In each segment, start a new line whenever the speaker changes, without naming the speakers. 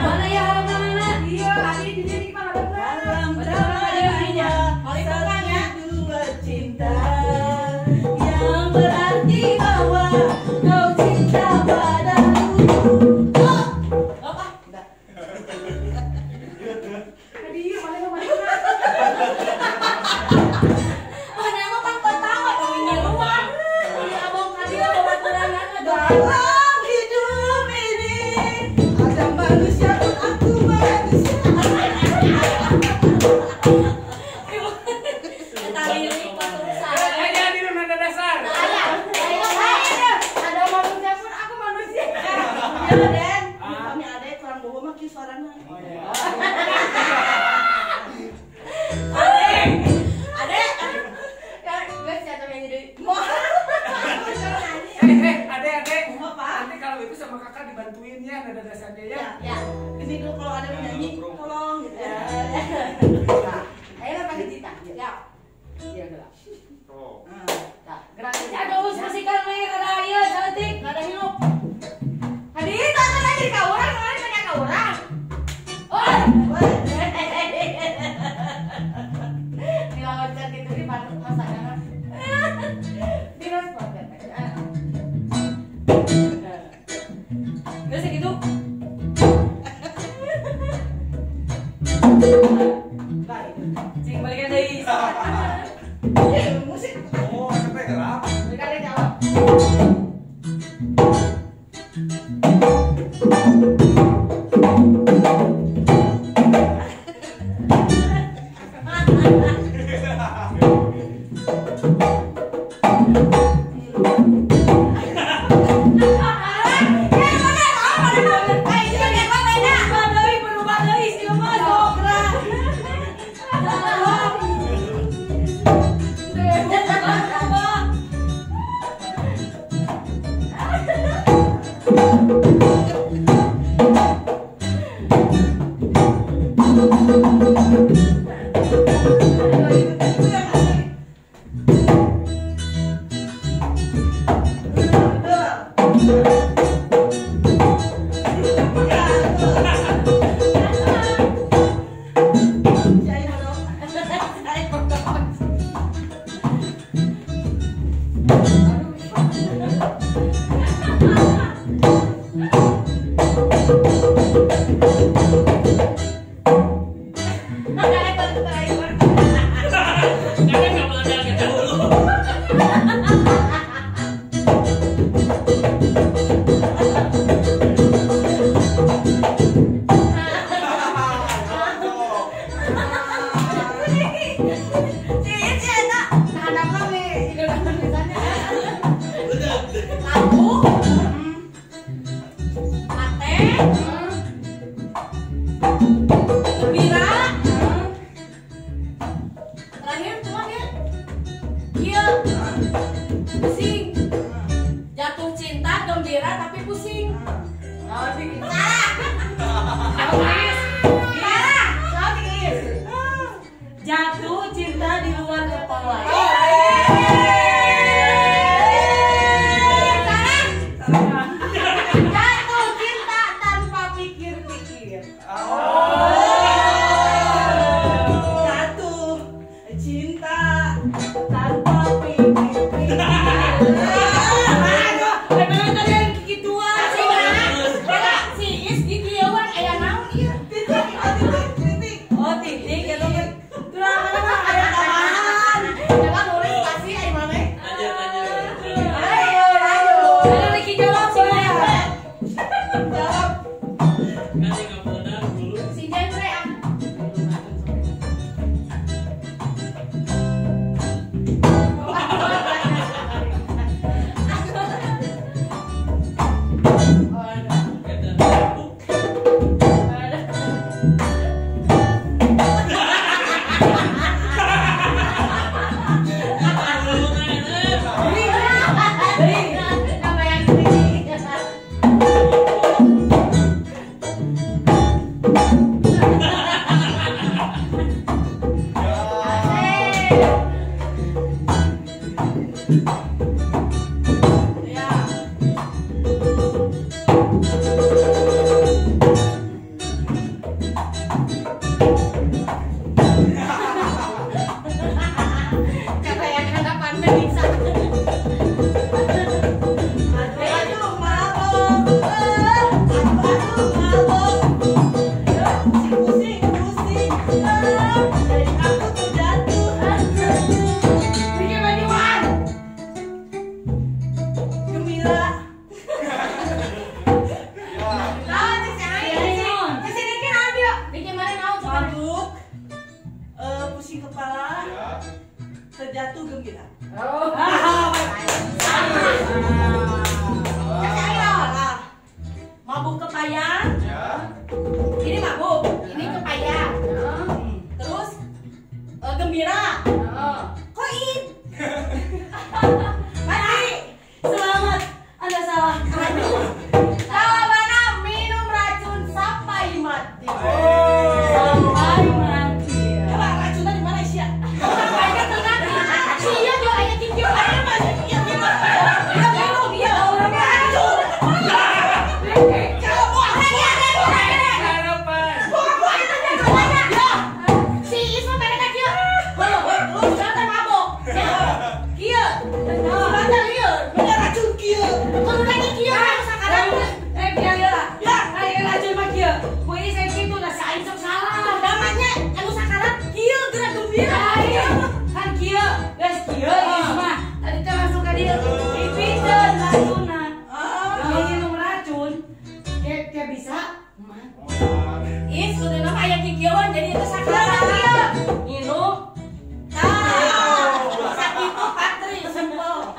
Mana ya, mana? Iya, hari ini di mana? Tari ini kontrusan.
Jangan di nada dasar.
Ada manusia pun aku manusia. Ya Den, kami ada kurang bohong mah ki suarana.
Oh iya.
Ade. Kan geus ya teh jadi.
Ade.
Apa?
Nanti kalau itu sama kakak dibantuin ya nada dasarnya ya.
Ya. Ini dulu kalau ada yang nyanyi tolong gitu ya. Ayo pakai cita. Ya. Iya gerak.
Oh.
Nah, geraknya. Aduh, musikan we kada ieu cantik, kada hirup. Hadi tangan lagi ka urang, nanya ka urang. Oh. pusing kepala.
Ya.
Terjatuh gembira.
Oh.
Mabuk kepayang.
Ya.
Ini mabuk, ini kepayang. Terus gembira. Koin. Mati. Selamat. Anda salah. Jawabannya minum racun sampai mati. Sampai mati. Coba racunnya di mana sih ya? Sampai tengah. Sia jo aya kieu aya masih kieu gimana? Dia minum dia orang racun. Kalau buah
Harapan.
si Isma pengen kieu. Lu jangan mabok. Kieu. Sudah lieu. Bener racun kieu. Kudu lagi kieu harus sakarang. Biar lah. Ya, aya racun mah kieu. Kuis saya kitu da sain sok salah. Damanya anu sakarang kieu gerak gembira. Kan kieu, geus kieu Isma. Tadi teh masuk ka dieu. Dipindeun racunna. Kalau minum racun, kayak bisa Is, kudu nama aya kikieuan jadi itu sakarang. Minum. Sakitu patri simpel.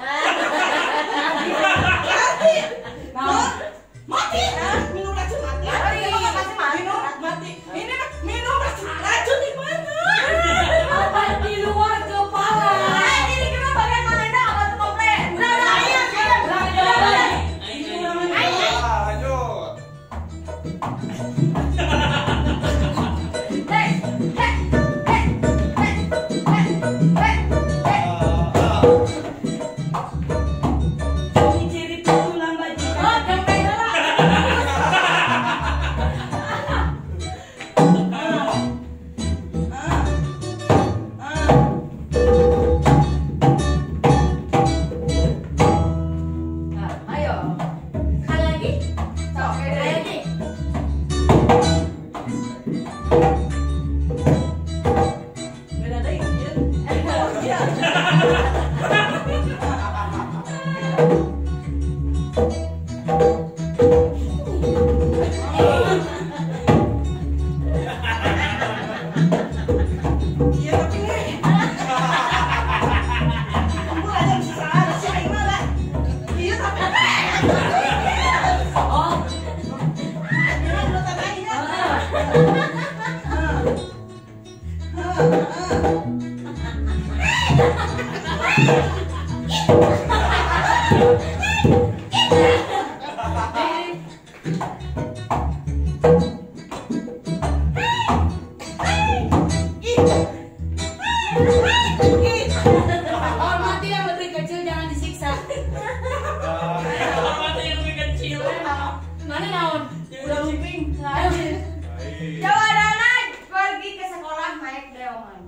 Mati. Minum racun mati. Minum mati. Ini minum racun di mana? Apa di luar kepala? Ini kita bagaimana dah obat komplek. Ayo.
Lanjut.
Ciri tulang bajingan. Oh, jangan ayo. Sekali lagi. Sok, sekali lagi. Beda deh, iya. Iya tapi nih. Kamu aja bisa ada sih aing mah lah. Iya tapi. Oh. Ini udah tandanya. Hormati yang lebih kecil jangan disiksa. Mana naon? Udah lumping. Jawabannya pergi ke sekolah naik delman.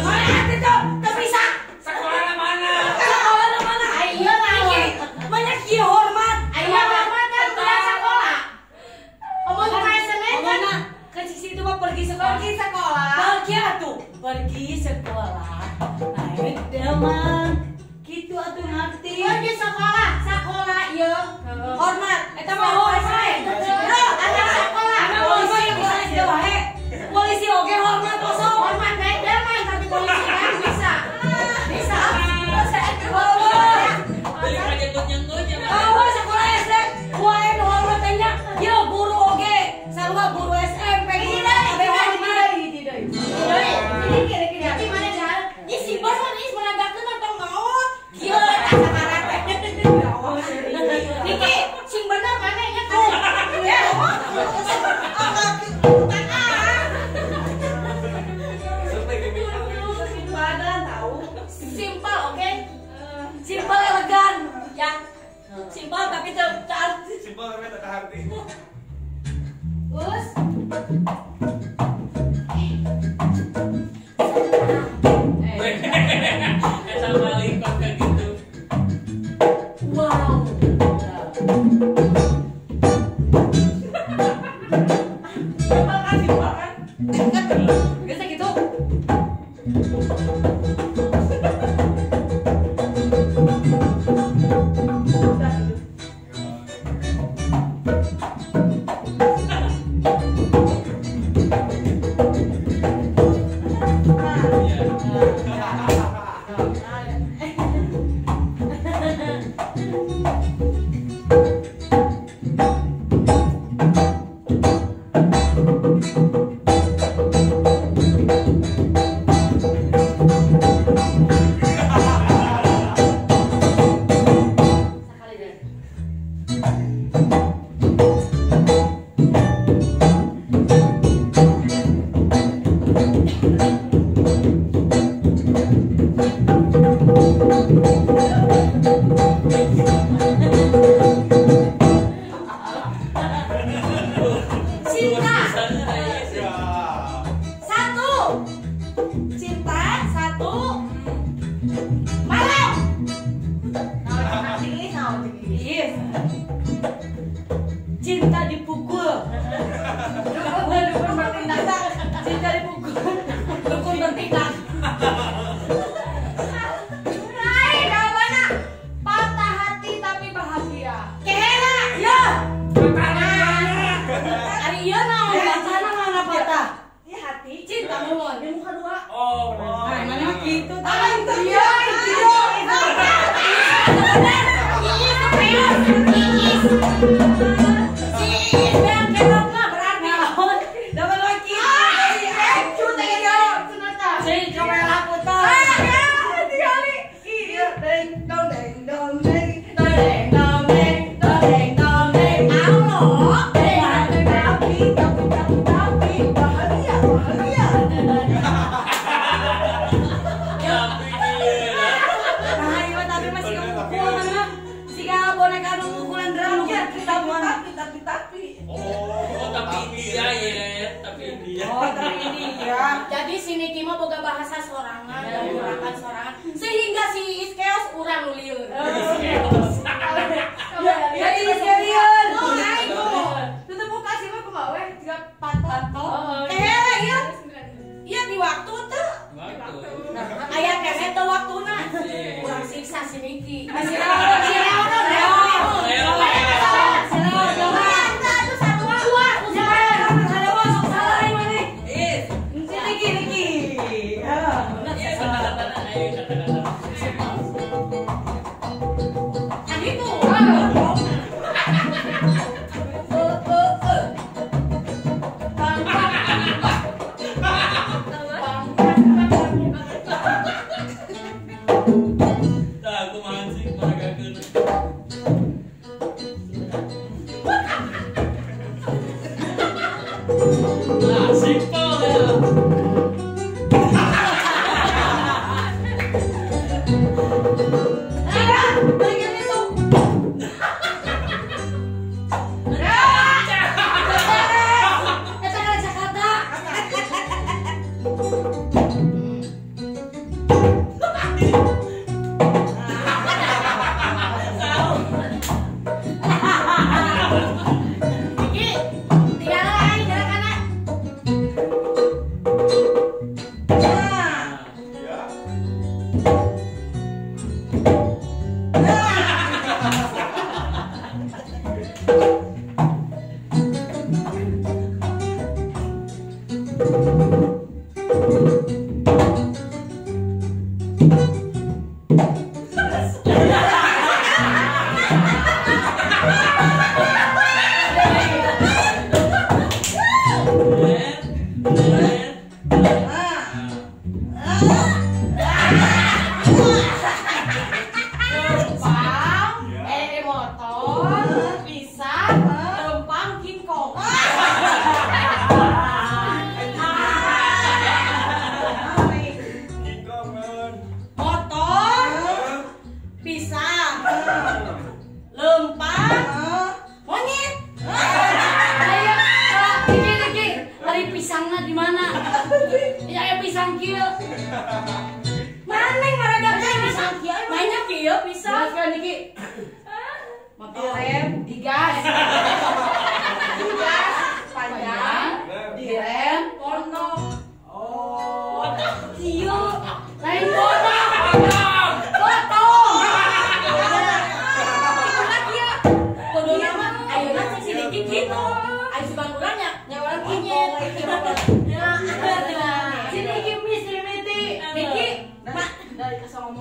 Mana itu? Terpisah.
Sekolah mana?
Sekolah mana? Ayo lagi. Banyak kieu hormat. Ayo hormat kan budak sekolah. Omong Senin kan ke situ mah pergi sekolah. Pergi sekolah. Pergi atuh. Pergi sekolah. Naik delman. Gitu atuh ngerti. Pergi sekolah. Sekolah ieu. Hormat. Eta mah hormat. Bro, anak sekolah. Anak hormat yang bisa aja wae. Polisi oge hormat kosong. Hormat naik delman tapi polisi kan bisa. Bisa. Awas sekolah SD. Wae hormat tanya. Yo guru oge. Sarua guru SMP. Tidak. Ini kira-kira di mana jalan? Ini si bos mah ini menandakan atau mau? Gila, sekarang Niki, sing bener mana ya kan? Ya, badan tahu. Simpel, oke? Simpel elegan, ya. Simpel tapi cantik.
Simpel tapi tak hati.
Terus
Sama lingkot kayak gitu.
wow. Simpel kan? Biasa gitu. Udah gitu. Cinta.
Ya.
Satu. Cinta. Satu. Malam. Yes. Cinta dipukul. Dukun bertindak. Cinta dipukul. Dukun bertindak. Hai, jawabannya patah hati tapi bahagia. Kehela. Ya. Ari ieu naon bacana mana patah? Iya hati, cinta mulon. Di muka dua.
Oh.
Nah, mana gitu.
Iya.
Jadi si Niki mah boga bahasa sorangan dan gerakan sorangan sehingga si Iskeos urang lieur. Jadi Iskeos. Oh, aing tutup muka sih mah kumaha we jiga patah. Hehe ieu. Iya di waktu teh. Nah, aya kene teh waktuna. Urang siksa si Niki. Si Leon.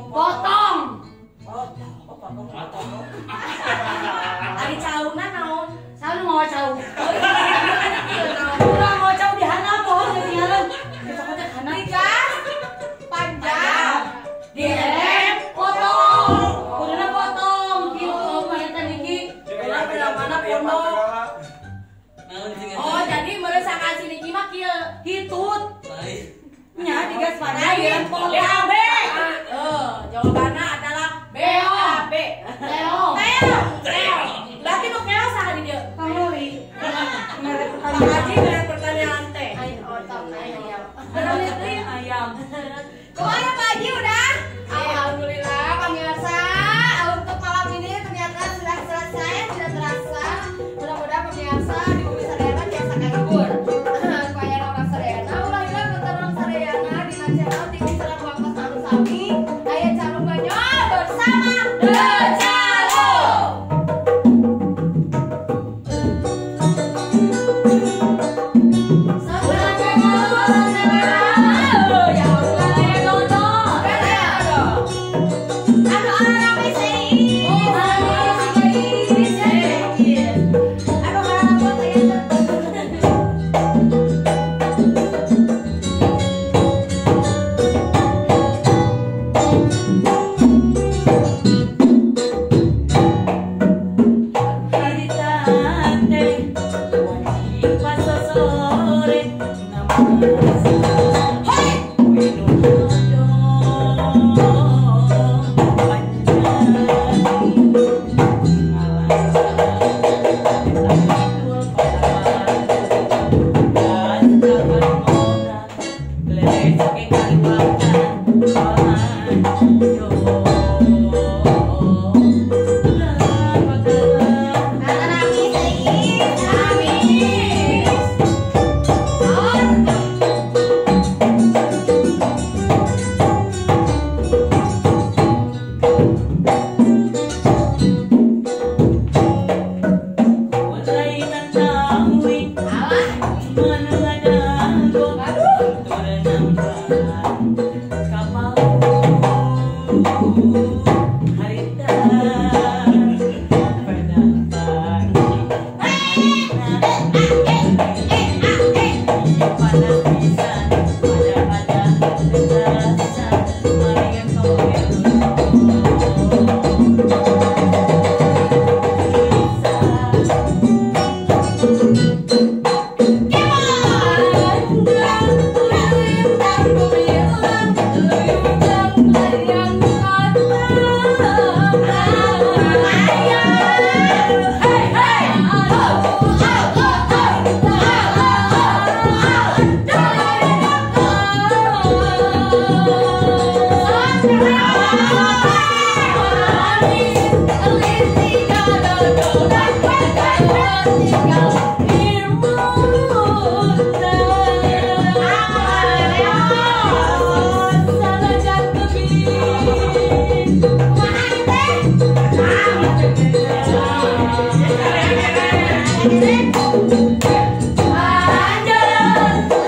Potong. Ari cauna naon? Salu mau cau. Urang mau cau di handap pohon di handap. Kita kata handap. Panjang. Direm. BAB. Jawabannya adalah BAB. Leo. Berarti nu keo saha di dieu?
Kamari.
Pak Haji mere pertanyaan teh. Ayam.
Kemana Pak Haji udah? Alhamdulillah pemirsa, untuk malam ini ternyata sudah selesai, tidak terasa. Mudah-mudahan pemirsa di Bumi Sadayana biasa kahibur. Supaya orang Sadayana, ulah hilang bentar orang Sadayana di channel TV Serang Wangkos Anu Sami. Aya Calung Banyak bersama The Calung.
Anjir,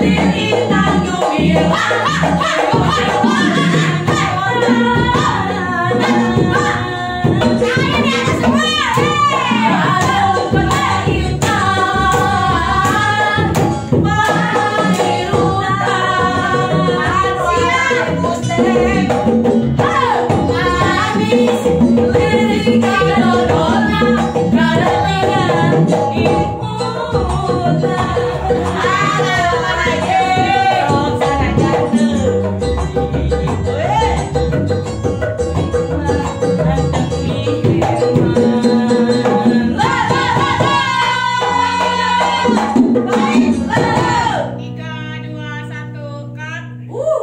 lirik tanjung.